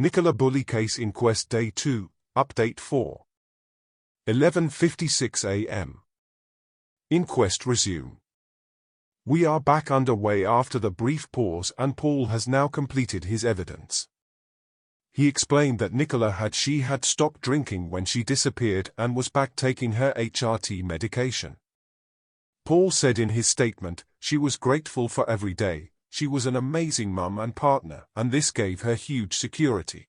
Nicola Bulley Case Inquest Day 2, Update 4. 11:56 a.m. Inquest resume. We are back underway after the brief pause, and Paul has now completed his evidence. He explained that Nicola had stopped drinking when she disappeared and was back taking her HRT medication. Paul said in his statement, "She was grateful for every day. She was an amazing mum and partner, and this gave her huge security.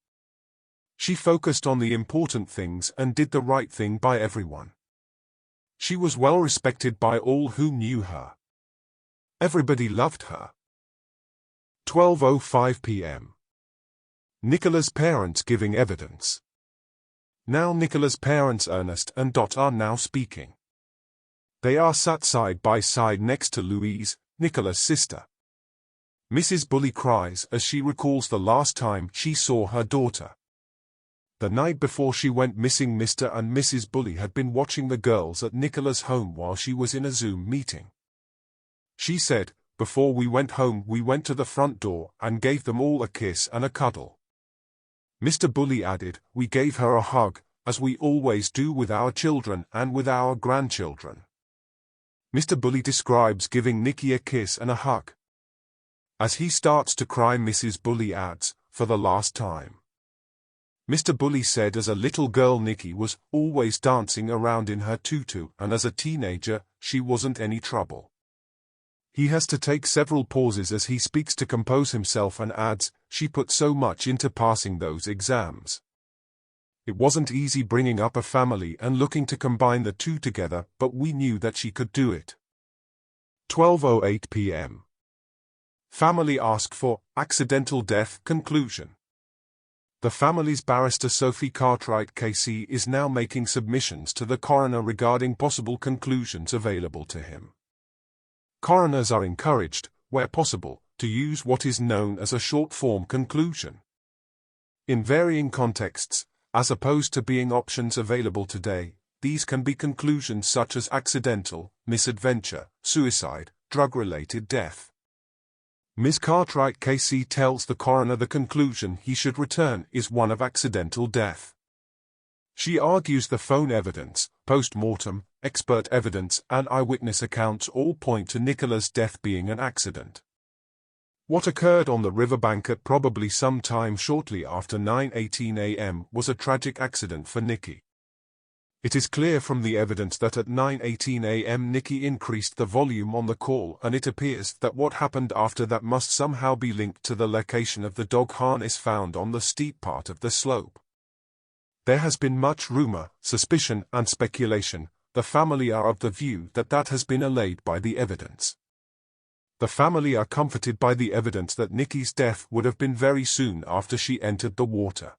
She focused on the important things and did the right thing by everyone. She was well respected by all who knew her. Everybody loved her." 12:05 p.m. Nicola's parents giving evidence. Now Nicola's parents Ernest and Dot are now speaking. They are sat side by side next to Louise, Nicola's sister. Mrs. Bulley cries as she recalls the last time she saw her daughter. The night before she went missing, Mr. and Mrs. Bulley had been watching the girls at Nicola's home while she was in a Zoom meeting. She said, "Before we went home, we went to the front door and gave them all a kiss and a cuddle." Mr. Bulley added, "We gave her a hug, as we always do with our children and with our grandchildren." Mr. Bulley describes giving Nikki a kiss and a hug. As he starts to cry, Mrs. Bulley adds, "For the last time." Mr. Bulley said as a little girl Nikki was always dancing around in her tutu, and as a teenager, she wasn't any trouble. He has to take several pauses as he speaks to compose himself and adds, "She put so much into passing those exams. It wasn't easy bringing up a family and looking to combine the two together, but we knew that she could do it." 12:08 p.m. Family ask for accidental death conclusion. The family's barrister Sophie Cartwright KC is now making submissions to the coroner regarding possible conclusions available to him. Coroners are encouraged, where possible, to use what is known as a short-form conclusion. In varying contexts, as opposed to being options available today, these can be conclusions such as accidental, misadventure, suicide, drug-related death. Ms. Cartwright KC tells the coroner the conclusion he should return is one of accidental death. She argues the phone evidence, post-mortem, expert evidence and eyewitness accounts all point to Nicola's death being an accident. What occurred on the riverbank at probably some time shortly after 9:18 a.m. was a tragic accident for Nikki. It is clear from the evidence that at 9:18 a.m. Nikki increased the volume on the call, and it appears that what happened after that must somehow be linked to the location of the dog harness found on the steep part of the slope. There has been much rumor, suspicion and speculation. The family are of the view that that has been allayed by the evidence. The family are comforted by the evidence that Nikki's death would have been very soon after she entered the water.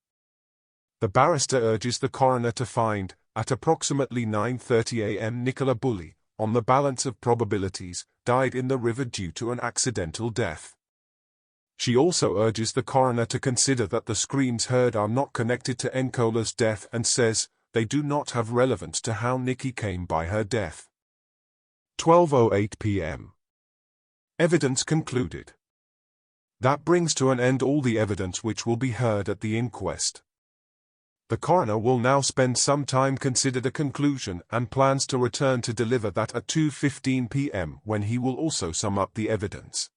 The barrister urges the coroner to find, at approximately 9:30 a.m. Nicola Bulley, on the balance of probabilities, died in the river due to an accidental death. She also urges the coroner to consider that the screams heard are not connected to Nicola's death and says, they do not have relevance to how Nikki came by her death. 12:08 p.m. Evidence concluded. That brings to an end all the evidence which will be heard at the inquest. The coroner will now spend some time consider the conclusion and plans to return to deliver that at 2:15 p.m. when he will also sum up the evidence.